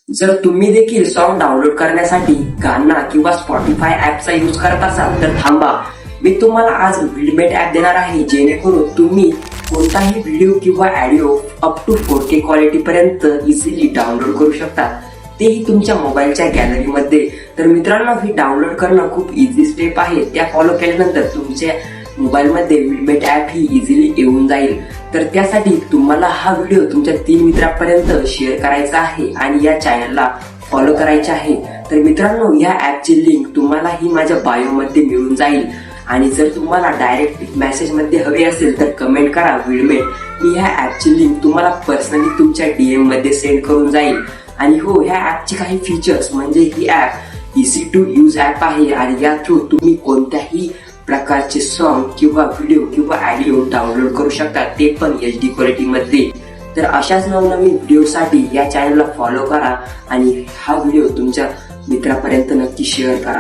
जर तुम्ही देखील सॉन्ग डाउनलोड करण्यासाठी गाना किंवा स्पॉटीफाय ऍपचा यूज करत असाल तर थांबा, मी तुम्हाला आज विडमेट ऍप देणार आहे, जेणेकरून तुम्ही कोणताही व्हिडिओ किंवा audio up to 4K quality पर्यंत इझिली डाउनलोड करू शकता, तेही तुमच्या मोबाईलच्या गॅलरीमध्ये. तर मित्रांनो, ही डाउनलोड करणं खूप इझी स्टेप आहे. त्या फॉलो केल्यानंतर तुमच्या मोबाईलमध्ये विडमेट ऍप ही इझिली येऊन जाईल. तर त्यासाठी तुम्हाला हा व्हिडिओ तुमच्या 3 मित्रांपर्यंत शेअर करायचा आहे आणि या चॅनलला फॉलो करायचे आहे. तर मित्रांनो, या ऍपची लिंक तुम्हाला ही माझ्या बायो मध्ये मिळून जाईल. आणि जर तुम्हाला डायरेक्ट मेसेज मध्ये हवे असेल तर कमेंट करा विडमेट. मी ह्या ऍपची लिंक तुम्हाला पर्सनली तुमच्या DM मध्ये सेंड करून जाईल. आणि हो, ह्या ऍपची काही फीचर्स म्हणजे ही app easy to use app आहे आणि या थ्रू तुम्ही कोणत्याही प्रकारचे सॉन्ग किंवा व्हिडिओ किंवा ऑडिओ डाउनलोड करू शकता, ते पण HD क्वालिटी मध्ये. तर अशाच नवनवीन व्हिडिओसाठी या चॅनलला फॉलो करा आणि हा व्हिडिओ तुमच्या मित्रापर्यंत नक्की शेअर करा.